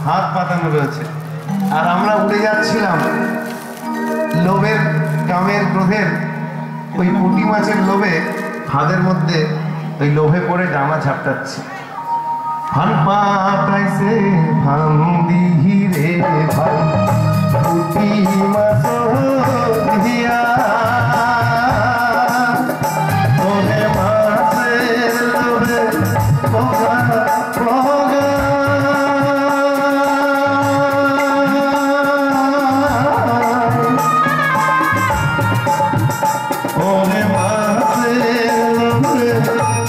হাত পাতানো রয়েছে, আর আমরা উড়ে যাচ্ছিলাম লোভের, কামের, ক্রোধের ওই পুঁটি মাছের লোভে ফাঁদের মধ্যে ওই লোভে পড়ে ডানা ঝাপটাচ্ছি। ফান পাতাইছে ফান দিহিরে ফান পুঁটি মাছ দিয়া ওরে মাছের লোভে পগা পগা ওরে মাছের লোভে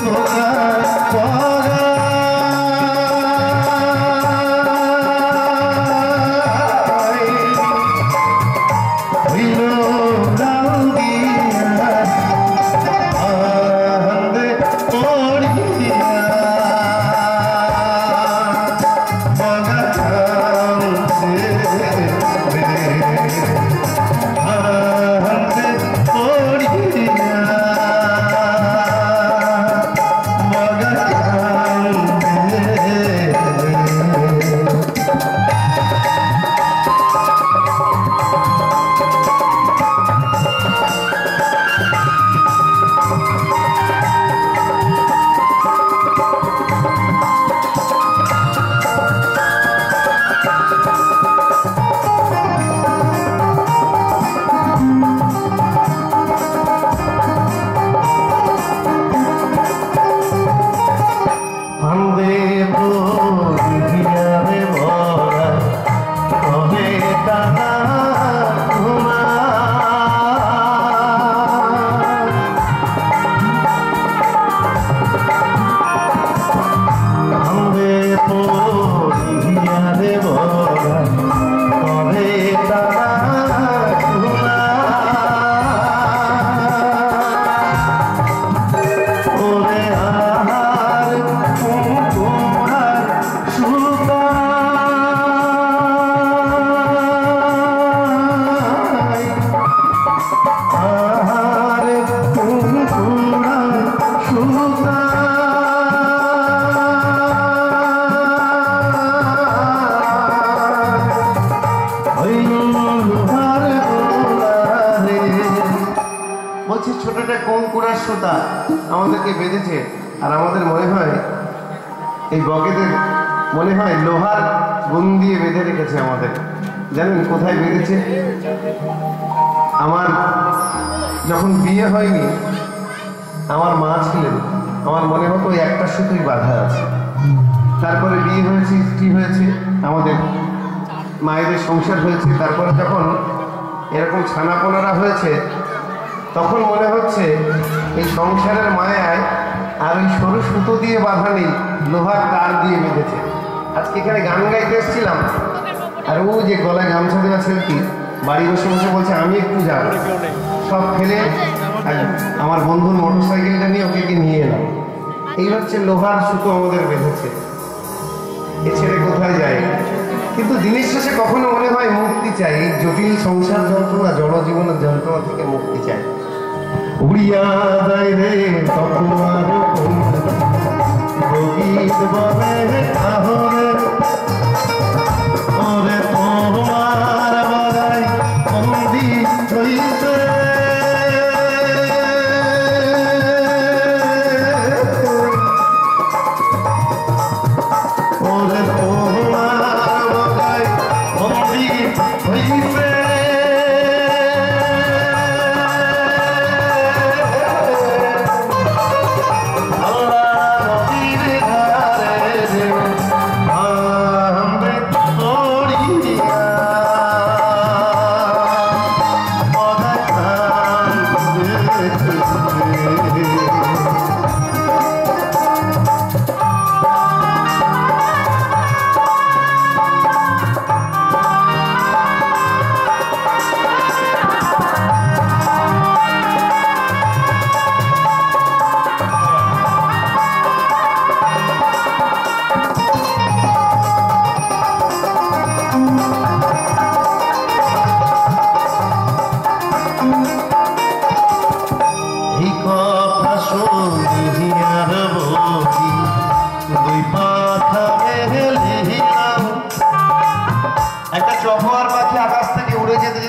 পগা পগা ছোটটা কোন কুড়ার সুতা আমাদেরকে বেঁধেছে, আর আমাদের মনে হয় এই বকেদের মনে হয় লোহার গুণ দিয়ে বেঁধে রেখেছে আমাদের। জানেন কোথায় বেঁধেছে? আমার যখন বিয়ে হয়নি আমার মা ছিলেন, আমার মনে হতো ওই একটা সুতোই বাঁধা আছে। তারপরে বিয়ে হয়েছে, স্ত্রী হয়েছে, আমাদের মায়েদের সংসার হয়েছে, তারপরে যখন এরকম ছানাপোনারা হয়েছে তখন মনে হচ্ছে এই সংসারের মায়ায় আর ওই সরু সুতো দিয়ে বাঁধা নেই, লোহার তার দিয়ে বেঁধেছে। আজকে এখানে গান গাইতে এসেছিলাম, আর ও যে গলায় গামছা দেওয়া ছেলেটি বাড়ি বসে বসে বলছে আমি একটু যাব, সব ফেলে আমার বন্ধুর মোটর সাইকেলটা নিয়ে ওকে নিয়ে এলাম। এই হচ্ছে লোহার সুতো আমাদের বেঁধেছে, এ ছেড়ে কোথায় যায়। কিন্তু দিনের শেষে কখনো মনে হয় মুক্তি চাই, এই জটিল সংসার যন্ত্রণা, জনজীবনের যন্ত্রণা থেকে মুক্তি চাই। উড়িয়া যায় রে তখন বলে আহরে ওরে তোমার বাগাই বন্দি হইতে ওরে তোমার বাগাই বন্দি হইতে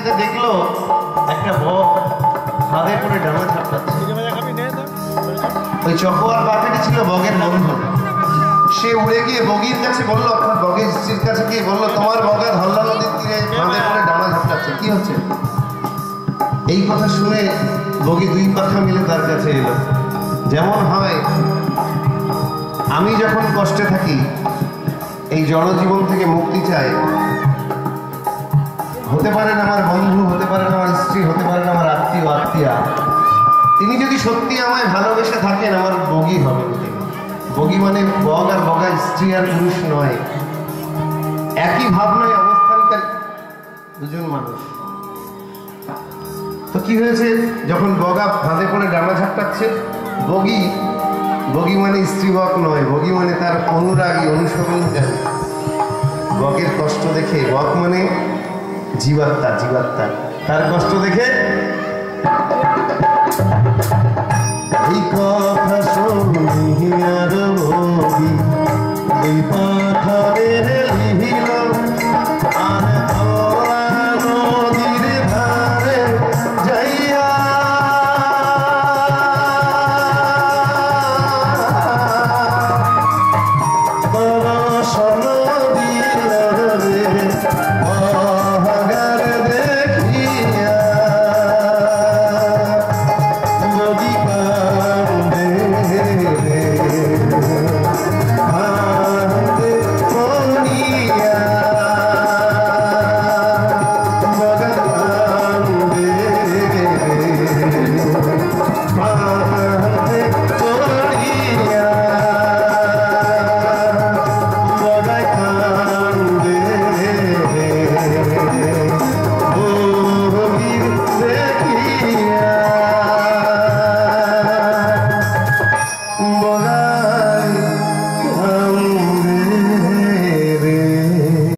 যেতে দেখলো একটা বক ফাঁদে করে ডানা ঝাপটাচ্ছে। ওই চকোয়ার বাঘটি ছিল বগের বন্ধু। সে উড়ে গিয়ে বগির কাছে বললো, অর্থাৎ বগের স্ত্রীর কাছে গিয়ে বললো, তোমার বগা ধল্লা নদীর তীরে ফাঁদে করে ডানা ঝাপটাচ্ছে, কি হচ্ছে? এই কথা শুনে বগি দুই পাখা মিলে তার কাছে এলো। যেমন হয়, আমি যখন কষ্টে থাকি, এই জনজীবন থেকে মুক্তি চাই, হতে পারেন আমার বন্ধু, হতে পারেন আমার স্ত্রী, হতে পারেন আমার আত্মীয়া, তিনি যদি সত্যি আমায় ভালোবেসে থাকেন, আমার বগি হবে। বগি মানে বগ আর বগা, স্ত্রী আর পুরুষ নয়, একই ভাবনায় অবস্থানকারী দুজন মানুষ। তো কি হয়েছে, যখন বগা ফাঁদে করে ডানা ঝাপটাচ্ছে, বগি মানে স্ত্রী বক নয়, বগি মানে তার অনুরাগী, অনুসরণকারী। বকের কষ্ট দেখে, বক মানে জীবাত্মা, তার কষ্ট দেখে এই কথা শুনি আর বগি এই পাথরের